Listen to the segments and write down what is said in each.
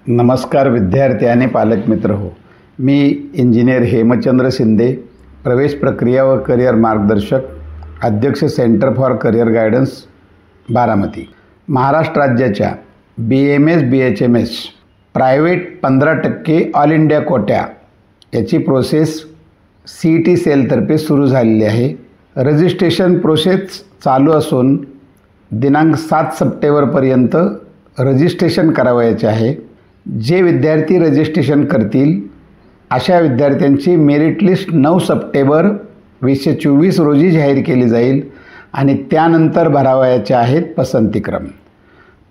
नमस्कार विद्यार्थी आणि पालक मित्र हो. मी इंजिनियर हेमचंद्र शिंदे, प्रवेश प्रक्रिया व करिअर मार्गदर्शक, अध्यक्ष centre for career guidance Baramati. Maharashtra राज्याच्या BMS BHMS private 15% all India कोट्या याची प्रोसेस CET सेलतर्फे सुरू झालेली आहे. रजिस्ट्रेशन प्रोसेस चालू असून दिनांक 7 सप्टेंबरपर्यंत रजिस्ट्रेशन करावयाचे आहे. जे विद्यार्थी रजिस्ट्रेशन करतील अशा विद्यार्थ्यांची मेरिट लिस्ट 9 सप्टेंबर 2024 रोजी जाहीर केली जाईल आणि त्यानंतर भरावयाचे आहेत पसंतीक्रम.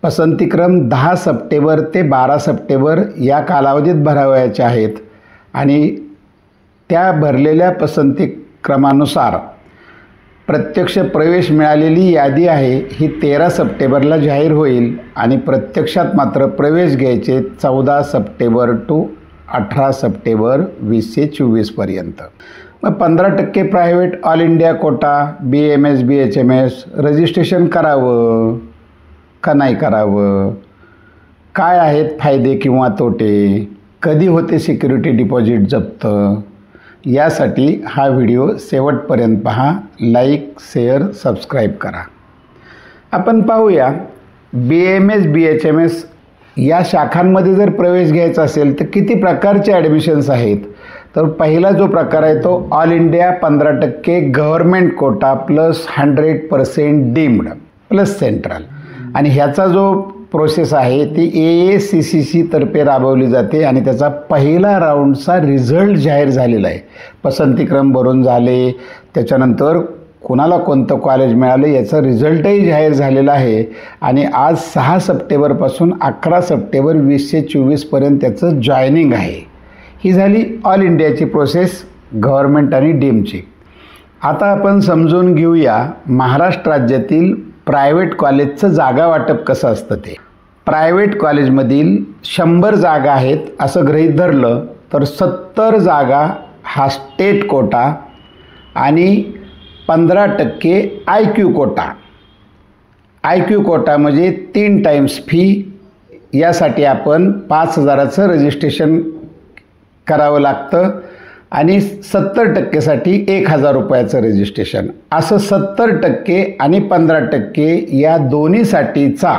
पसंतीक्रम 10 सप्टेंबर ते 12 सप्टेंबर या कालावधीत भरावयाचे आहेत आणि त्या भरलेल्या पसंतीक्रमानुसार प्रत्यक्ष प्रवेश मिळालेली यादी आहे ही 13 सप्टेंबरला जाहीर होईल आणि प्रत्यक्षात मात्र प्रवेश घ्यायचे 14 सप्टेंबर टू 18 सप्टेंबर 2024पर्यंत. मग 15% private all India quota BMS BHMS registration करावं का नाही करावं, काय आहेत फायदे किंवा तोटे, कधी होते सिक्युरिटी डिपॉझिट जप्त, यासाठी हा व्हिडिओ शेवटपर्यंत पहा. लाईक, शेअर, सबस्क्राईब करा. आपण पाहूया BMS BHMS या शाखांमध्ये जर प्रवेश घ्यायचा असेल तर किती प्रकारचे ॲडमिशन्स आहेत. तर पहिला जो प्रकार आहे तो all India 15% government quota plus 100% deemed plus central, आणि ह्याचा जो प्रोसेस आहे ती AACCC तर्फे राबवली जाते आणि त्याचा पहिला राऊंडचा रिझल्ट जाहीर झालेला आहे. पसंतीक्रम भरून झाले, त्याच्यानंतर कोणाला कोणतं कॉलेज मिळालं याचा रिझल्टही जाहीर झालेला आहे आणि आज 6 सप्टेंबरपासून 11 सप्टेंबर 2024पर्यंत त्याचं जॉईनिंग आहे. ही झाली ऑल इंडियाची प्रोसेस गव्हर्मेंट आणि डीमची. आता आपण समजून घेऊया महाराष्ट्र राज्यातील प्रायव्हेट कॉलेजचं जागा वाटप कसं असतं ते. प्रायव्हेट कॉलेजमधील 100 जागा आहेत असं गृहीत धरलं तर 70 जागा हा स्टेट कोटा आणि 15% IQ कोटा. IQ कोटा म्हणजे 3 टाइम्स फी. यासाठी आपण 5,000चं रजिस्ट्रेशन करावं लागतं आणि 70%साठी 1,000 रुपयाचं रजिस्ट्रेशन. असं 70% आणि 15% या दोन्हीसाठीचा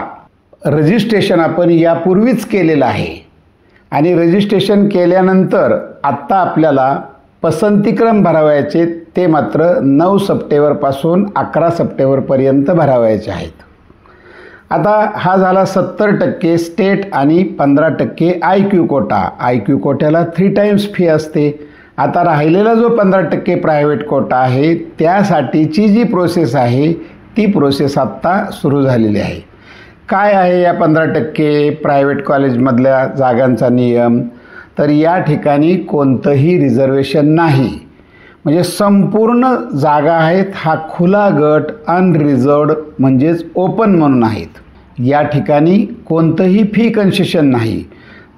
रजिस्ट्रेशन आपण यापूर्वीच केलेलं आहे आणि रजिस्ट्रेशन केल्यानंतर आत्ता आपल्याला पसंतीक्रम भरावयाचे ते मात्र 9 सप्टेंबरपासून 11 सप्टेंबरपर्यंत भरावयाचे आहेत. आता हा झाला 70% स्टेट आणि 15% IQ कोटा. IQ कोट्याला 3 टाइम्स फी असते. आता राहिलेला जो 15% प्रायव्हेट कोटा आहे त्यासाठीची जी प्रोसेस आहे ती प्रोसेस आत्ता सुरू झालेली आहे. काय आहे या 15% प्रायव्हेट कॉलेजमधल्या जागांचा नियम, तर या ठिकाणी कोणतंही रिझर्वेशन नाही, म्हणजे संपूर्ण जागा आहेत हा खुला गट अनरिझर्वड म्हणजेच ओपन म्हणून आहेत. या ठिकाणी कोणतंही फी कन्सेशन नाही.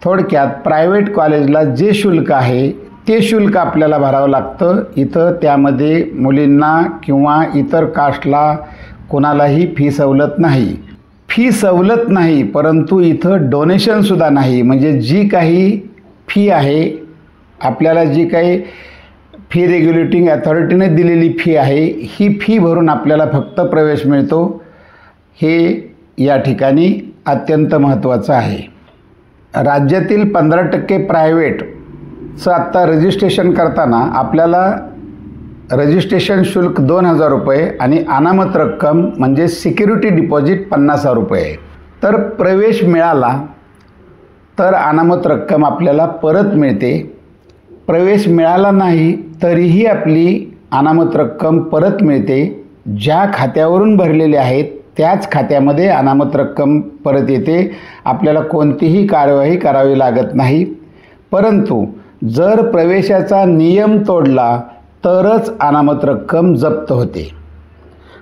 थोडक्यात प्रायव्हेट कॉलेजला जे शुल्क आहे ते शुल्क आपल्याला भरावं लागतं. इथं त्यामध्ये मुलींना किंवा इतर कास्टला कोणालाही फी सवलत नाही. फी सवलत नाही परंतु इथं डोनेशनसुद्धा नाही. म्हणजे जी काही फी आहे आपल्याला, जी काही फी रेग्युलेटिंग अथॉरिटीने दिलेली फी आहे ही फी भरून आपल्याला फक्त प्रवेश मिळतो. हे या ठिकाणी अत्यंत महत्त्वाचं आहे. राज्यातील 15% प्रायव्हेटचं आत्ता रजिस्ट्रेशन करताना आपल्याला रजिस्ट्रेशन शुल्क 2,000 रुपये आणि अनामत रक्कम म्हणजे सिक्युरिटी डिपॉझिट 50,000 रुपये. तर प्रवेश मिळाला तर अनामत रक्कम आपल्याला परत मिळते. प्रवेश मिळाला नाही तरीही आपली अनामत रक्कम परत मिळते. ज्या खात्यावरून भरलेले आहेत त्याच खात्यामध्ये अनामत रक्कम परत येते. आपल्याला कोणतीही कार्यवाही करावी लागत नाही. परंतु जर प्रवेशाचा नियम तोडला तरच अनामत रक्कम जप्त होते.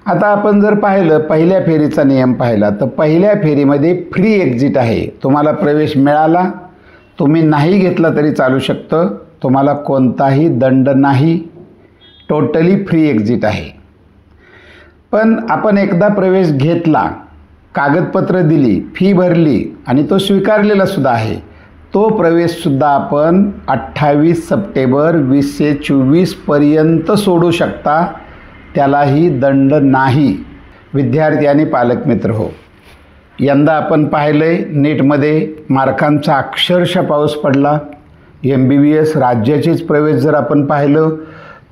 आता आपण जर पाहिलं पहिल्या फेरीचा नियम पाहिला तर पहिल्या फेरीमध्ये फ्री एक्झिट आहे. तुम्हाला प्रवेश मिळाला, तुम्ही नाही घेतला तरी चालू शकतं, तुम्हाला कोणताही दंड नाही, टोटली फ्री एक्झिट आहे. पण आपण एकदा प्रवेश घेतला, कागदपत्र दिली, फी भरली आणि तो स्वीकारलेला सुद्धा आहे, तो प्रवेशसुद्धा आपण 28 सप्टेंबर 2024 पर्यंत सोडू शकता, त्यालाही दंड नाही. विद्यार्थी आणि पालक मित्र हो, यंदा आपण पाहिलं आहे नीटमध्ये मार्कांचा अक्षरशः पाऊस पडला. MBBS राज्याचेच प्रवेश जर आपण पाहिलं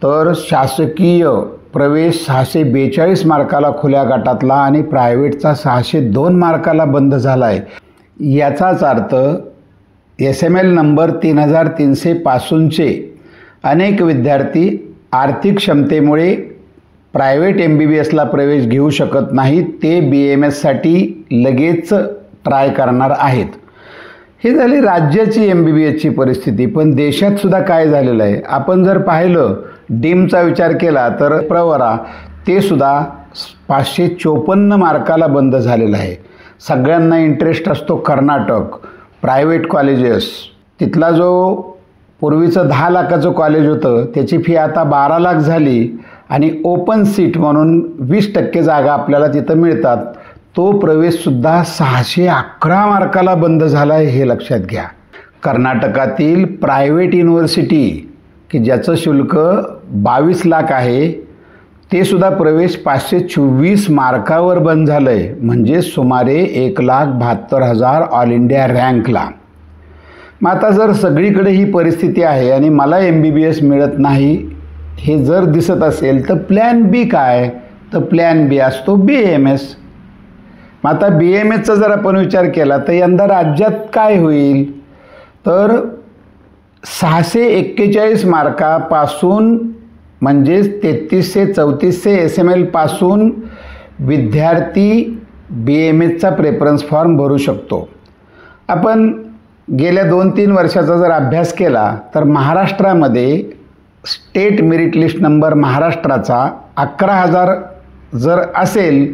तर शासकीय प्रवेश 642 मार्काला खुल्या गटातला आणि प्रायव्हेटचा 602 मार्काला बंद झाला आहे. याचाच अर्थ SML नंबर 3300 पासूनचे अनेक विद्यार्थी आर्थिक क्षमतेमुळे प्रायव्हेट MBBSला प्रवेश घेऊ शकत नाहीत, ते BAMSसाठी लगेच ट्राय करणार आहेत. हे झाली राज्याची MBBSची परिस्थिती. पण देशातसुद्धा काय झालेलं आहे आपण जर पाहिलं, डीमचा विचार केला तर प्रवरा ते सुद्धा 554 मार्काला बंद झालेलं आहे. सगळ्यांना इंटरेस्ट असतो कर्नाटक प्रायव्हेट कॉलेजेस, तिथला जो पूर्वीचं 10 लाखाचं कॉलेज होतं त्याची फी आता 12 लाख झाली आणि ओपन सीट म्हणून 20% जागा आपल्याला तिथं मिळतात. तो प्रवेशसुद्धा 611 मार्काला बंद झाला आहे, हे लक्षात घ्या. कर्नाटकातील प्रायव्हेट युनिव्हर्सिटी की ज्याचं शुल्क 22 लाख आहे ते सुद्धा प्रवेश 524 मार्कावर बंद झालं आहे, म्हणजे सुमारे 1,72,000 ऑल इंडिया रँकला. मग आता जर सगळीकडे ही परिस्थिती आहे आणि मला MBBS मिळत नाही हे जर दिसत असेल तर प्लॅन बी काय, तर प्लॅन बी असतो BAMS. मग आता BAMSचा जर आपण विचार केला तर यंदा राज्यात काय होईल, तर 641 मार्कापासून म्हणजेच 3334 SML पासून विद्यार्थी BAMSचा प्रेफरन्स फॉर्म भरू शकतो. आपण गेल्या 2-3 वर्षाचा जर अभ्यास केला तर महाराष्ट्रामध्ये स्टेट मेरिट लिस्ट नंबर महाराष्ट्राचा 11,000 जर असेल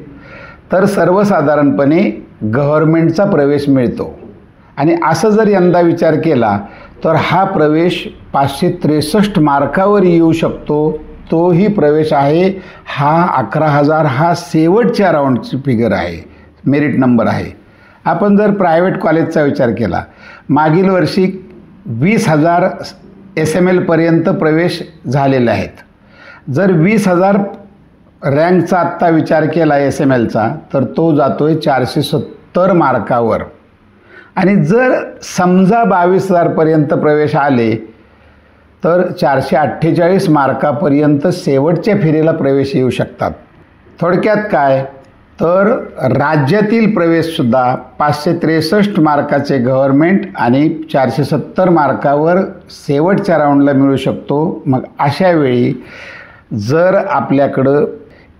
तर सर्वसाधारणपणे गव्हर्मेंटचा प्रवेश मिळतो. आणि असं जर यंदा विचार केला तर हा प्रवेश 563 मार्कावर येऊ शकतो. तोही प्रवेश आहे हा 11,000 हा शेवटच्या राऊंडची फिगर आहे, मेरिट नंबर आहे. आपण जर प्रायव्हेट कॉलेजचा विचार केला, मागील वर्षी 20,000 SML पर्यंत प्रवेश झालेले आहेत. जर 20,000 रँकचा आत्ता विचार केला SMLचा तर तो जातोय 470 मार्कावर. आणि जर समजा 22,000 पर्यंत प्रवेश आले तर 448 मार्कापर्यंत शेवटच्या फेरीला प्रवेश येऊ शकतात. थोडक्यात काय, तर राज्यातील प्रवेशसुद्धा 563 मार्काचे गव्हर्मेंट आणि 470 मार्कावर शेवटच्या राऊंडला मिळू शकतो. मग अशा वेळी जर आपल्याकडं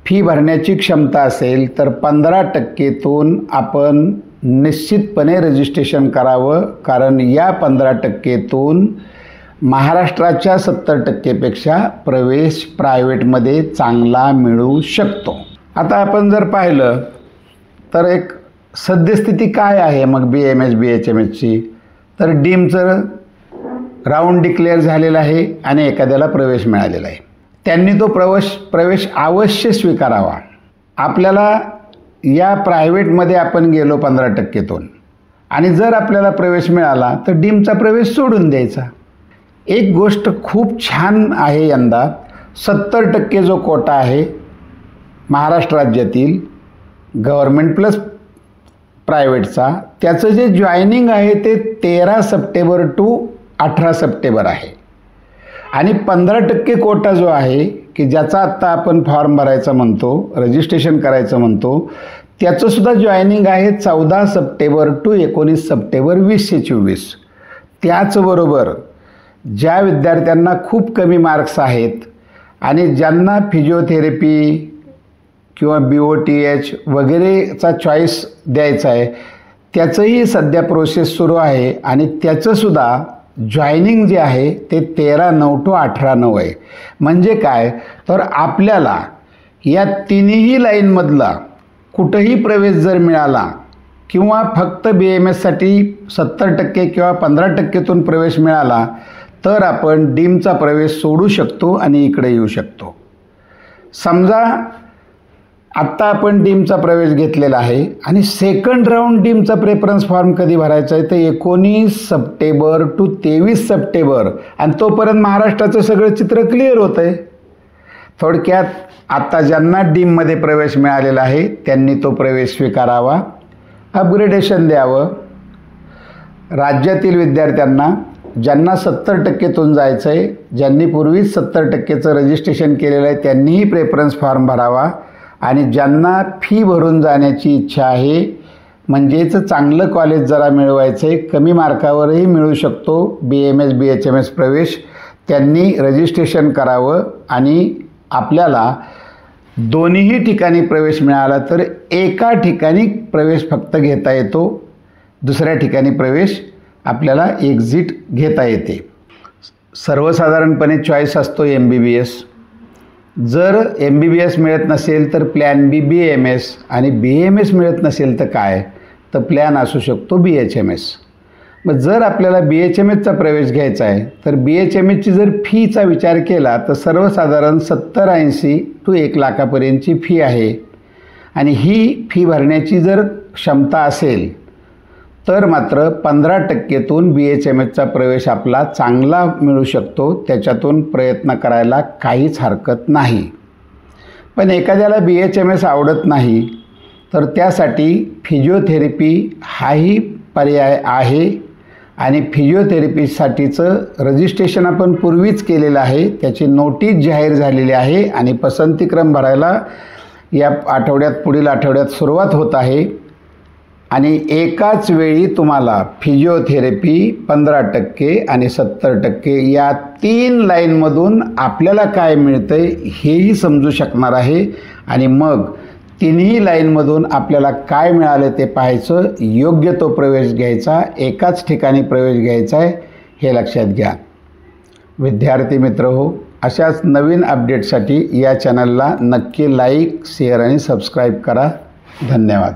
फी भरण्याची क्षमता असेल तर 15%तून आपण निश्चितपणे रजिस्ट्रेशन करावं, कारण या 15%तून महाराष्ट्राच्या 70%पेक्षा प्रवेश प्रायव्हेटमध्ये चांगला मिळू शकतो. आता आपण जर पाहिलं तर एक सद्यस्थिती काय आहे मग BAMS BHMSची, तर डीमचं राऊंड डिक्लेअर झालेला आहे आणि एखाद्याला प्रवेश मिळालेला आहे. त्यांनी तो प्रवेश अवश्य स्वीकारावा. आपल्याला या प्रायव्हेटमध्ये आपण गेलो 15%तून आणि जर आपल्याला प्रवेश मिळाला तर डीमचा प्रवेश सोडून द्यायचा. एक गोष्ट खूप छान आहे, यंदा 70% जो कोटा आहे महाराष्ट्र राज्यातील गव्हर्मेंट प्लस प्रायव्हेटचा, त्याचं जे जॉईनिंग आहे ते 13 सप्टेंबर टू 18 सप्टेंबर आहे. आणि 15% कोटा जो आहे की ज्याचा आत्ता आपण फॉर्म भरायचा म्हणतो, रजिस्ट्रेशन करायचं म्हणतो, त्याचंसुद्धा जॉईनिंग आहे 14 सप्टेंबर टू 19 सप्टेंबर 2024. त्याचबरोबर ज्या विद्यार्थ्यांना खूप कमी मार्क्स आहेत आणि ज्यांना फिजिओथेरपी किंवा BOTH वगैरेचा चॉईस द्यायचा आहे त्याचंही सध्या प्रोसेस सुरू आहे आणि त्याचंसुद्धा जॉईनिंग जे आहे ते 13/9 टू 18/9 आहे. म्हणजे काय, तर आपल्याला या तिन्ही लाईनमधला कुठंही प्रवेश जर मिळाला किंवा फक्त BAMSसाठी 70% किंवा 15%तून प्रवेश मिळाला तर आपण डीमचा प्रवेश सोडू शकतो आणि इकडे येऊ शकतो. समजा आत्ता आपण डीमचा प्रवेश घेतलेला आहे आणि सेकंड राऊंड डीमचा प्रेफरन्स फॉर्म कधी भरायचा आहे ते 19 सप्टेंबर टू 23 सप्टेंबर, आणि तोपर्यंत महाराष्ट्राचं सगळं चित्र क्लिअर होतं आहे. थोडक्यात आत्ता ज्यांना डीममध्ये प्रवेश मिळालेला आहे त्यांनी तो प्रवेश स्वीकारावा, अपग्रेडेशन द्यावं. राज्यातील विद्यार्थ्यांना ज्यांना 70% जायचं आहे, ज्यांनी पूर्वीच 70%चं रजिस्ट्रेशन केलेलं आहे त्यांनीही प्रेफरन्स फॉर्म भरावा, आणि ज्यांना फी भरून जाण्याची इच्छा आहे, म्हणजेच चांगलं कॉलेज जरा मिळवायचं आहे, कमी मार्कावरही मिळू शकतो BMS BHMS प्रवेश, त्यांनी रजिस्ट्रेशन करावं. आणि आपल्याला दोन्हीही ठिकाणी प्रवेश मिळाला तर एका ठिकाणी प्रवेश फक्त घेता येतो, दुसऱ्या ठिकाणी प्रवेश आपल्याला एक्झिट घेता येते. सर्वसाधारणपणे चॉईस असतो MBBS. जर MBBS मिळत नसेल तर प्लॅन B BAMS, आणि BAMS मिळत नसेल तर काय, तर प्लॅन असू शकतो BHMS. मग जर आपल्याला BHMSचा प्रवेश घ्यायचा आहे तर BHMSची जर फीचा विचार केला तर सर्वसाधारण 70-80 to 1 लाखापर्यंतची फी आहे, आणि ही फी भरण्याची जर क्षमता असेल तर मात्र 15%तून BHMSचा प्रवेश आपला चांगला मिळू शकतो, त्याच्यातून प्रयत्न करायला काहीच हरकत नाही. पण एखाद्याला BHMS आवडत नाही तर त्यासाठी फिजिओथेरपी हाही पर्याय आहे, आणि फिजिओथेरपीसाठीचं रजिस्ट्रेशन आपण पूर्वीच केलेलं आहे, त्याची नोटीस जाहीर झालेली आहे, आणि पसंतीक्रम भरायला या आठवड्यात पुढील आठवड्यात सुरुवात होत आहे. आणि एकाच वेळी तुम्हाला फिजिओथेरपी 15% आणि 70% या 3 लाईनमधून आपल्याला काय मिळतं आहे हेही समजू शकणार आहे, आणि मग तिन्ही लाईनमधून आपल्याला काय मिळालं ते पाहायचं, योग्य तो प्रवेश घ्यायचा, एकाच ठिकाणी प्रवेश घ्यायचा आहे हे लक्षात घ्या. विद्यार्थी मित्र हो, अशाच नवीन अपडेटसाठी या चॅनलला नक्की लाईक, शेअर आणि सबस्क्राईब करा. धन्यवाद.